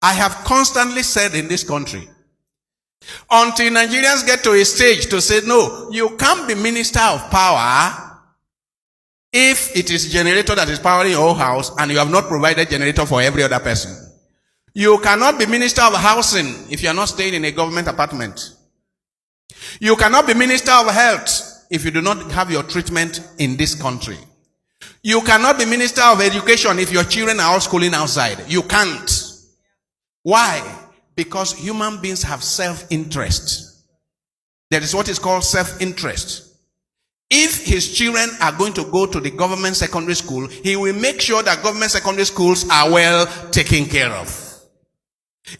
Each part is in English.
I have constantly said in this country, until Nigerians get to a stage to say, no, you can't be minister of power if it is generator that is powering your whole house and you have not provided generator for every other person. You cannot be minister of housing if you are not staying in a government apartment. You cannot be minister of health if you do not have your treatment in this country. You cannot be minister of education if your children are all schooling outside. You can't. Why? Because human beings have self-interest. There is what is called self-interest. If his children are going to go to the government secondary school, he will make sure that government secondary schools are well taken care of.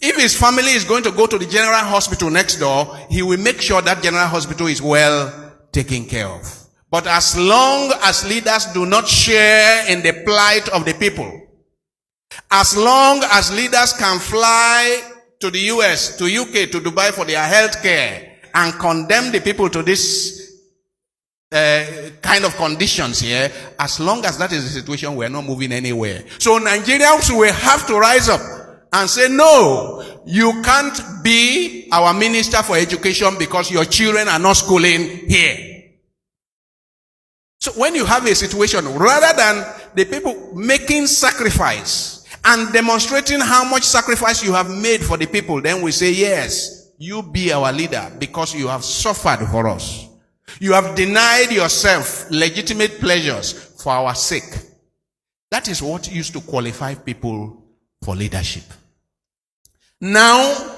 If his family is going to go to the general hospital next door, he will make sure that general hospital is well taken care of. But as long as leaders do not share in the plight of the people, as long as leaders can fly to the US, to UK, to Dubai for their health care and condemn the people to this kind of conditions here, as long as that is the situation, we are not moving anywhere. So Nigerians will have to rise up and say, no, you can't be our minister for education because your children are not schooling here. So when you have a situation, rather than the people making sacrifice and demonstrating how much sacrifice you have made for the people, then we say, yes, you be our leader because you have suffered for us. You have denied yourself legitimate pleasures for our sake. That is what used to qualify people for leadership. Now,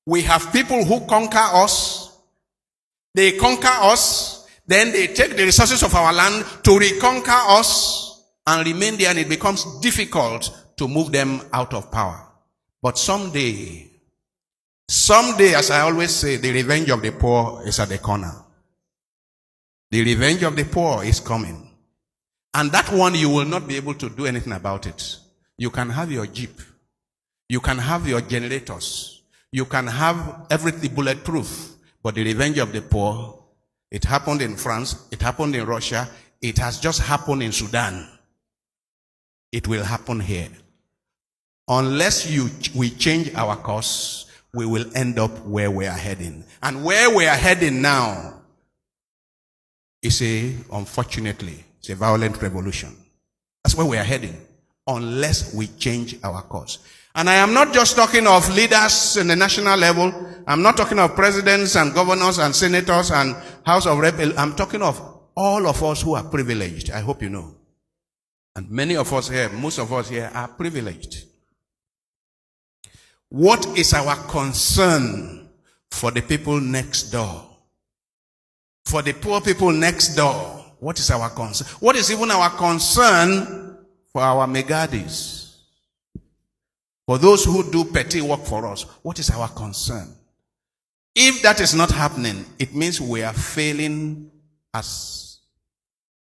we have people who conquer us. They conquer us. Then they take the resources of our land to reconquer us and remain there, and it becomes difficult to move them out of power. But someday, as I always say, the revenge of the poor is at the corner. The revenge of the poor is coming. And that one, you will not be able to do anything about it. You can have your jeep. You can have your generators. You can have everything bulletproof. But the revenge of the poor, it happened in France. It happened in Russia. It has just happened in Sudan. It will happen here. Unless we change our course, we will end up where we are heading. And where we are heading now is unfortunately, it's a violent revolution. That's where we are heading, unless we change our course. And I am not just talking of leaders in the national level. I'm not talking of presidents and governors and senators and House of Reps. I'm talking of all of us who are privileged. I hope you know. And many of us here, most of us here are privileged. What is our concern for the people next door? For the poor people next door, what is our concern? What is even our concern for our megadis? For those who do petty work for us, what is our concern? If that is not happening, it means we are failing as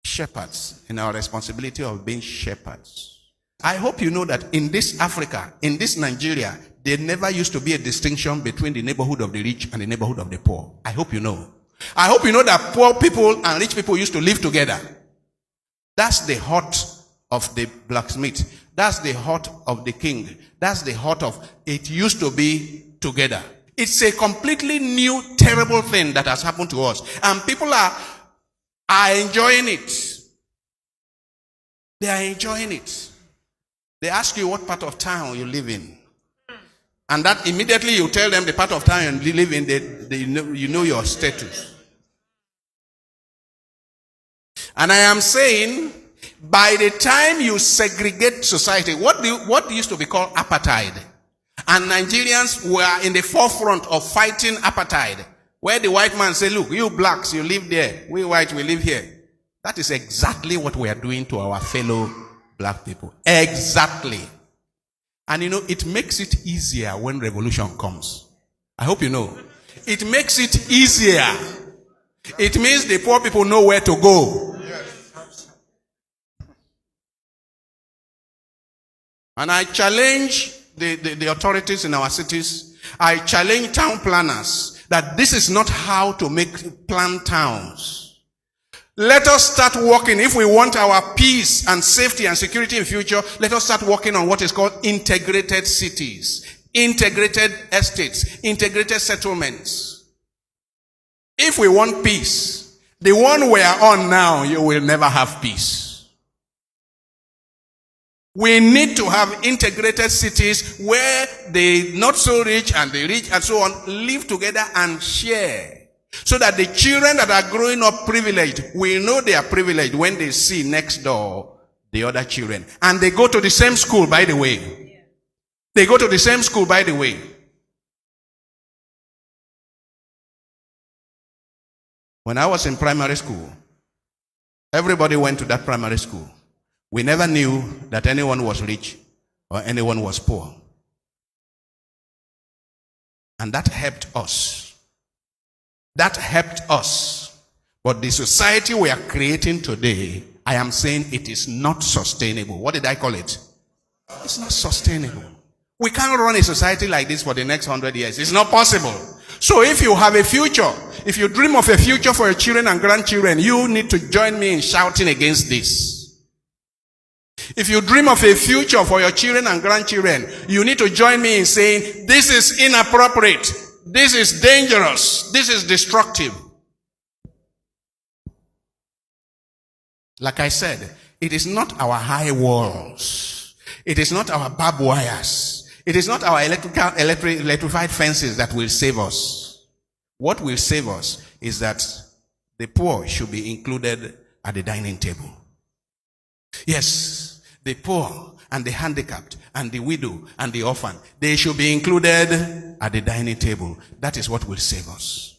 shepherds in our responsibility of being shepherds. I hope you know that in this Africa, in this Nigeria, there never used to be a distinction between the neighborhood of the rich and the neighborhood of the poor. I hope you know. I hope you know that poor people and rich people used to live together. That's the heart of the blacksmith. That's the heart of the king. That's the heart of it used to be together. It's a completely new, terrible thing that has happened to us. And people are enjoying it. They are enjoying it. They ask you what part of town you live in. And that immediately you tell them the part of town you live in, you know your status. And I am saying, by the time you segregate society, what used to be called apartheid, and Nigerians were in the forefront of fighting apartheid, where the white man said, look, you blacks, you live there, we whites, we live here. That is exactly what we are doing to our fellow black people. Exactly. And you know, it makes it easier when revolution comes. I hope you know. It makes it easier. It means the poor people know where to go. And I challenge the authorities in our cities. I challenge town planners that this is not how to plan towns. Let us start working. If we want our peace and safety and security in future, let us start working on what is called integrated cities. integrated estates, integrated settlements. If we want peace, the one we are on now, you will never have peace. We need to have integrated cities where the not so rich and the rich and so on live together and share. So that the children that are growing up privileged will know they are privileged when they see next door the other children. And they go to the same school, by the way. They go to the same school, by the way. When I was in primary school, everybody went to that primary school. We never knew that anyone was rich or anyone was poor. And that helped us. That helped us. But the society we are creating today, I am saying it is not sustainable. What did I call it? It's not sustainable. We can't run a society like this for the next 100 years. It's not possible. So if you have a future, if you dream of a future for your children and grandchildren, you need to join me in shouting against this. If you dream of a future for your children and grandchildren, you need to join me in saying, this is inappropriate. This is dangerous. This is destructive. Like I said, it is not our high walls. It is not our barbed wires. It is not our electrified fences that will save us. What will save us is that the poor should be included at the dining table. Yes, the poor and the handicapped and the widow and the orphan, they should be included at the dining table. That is what will save us.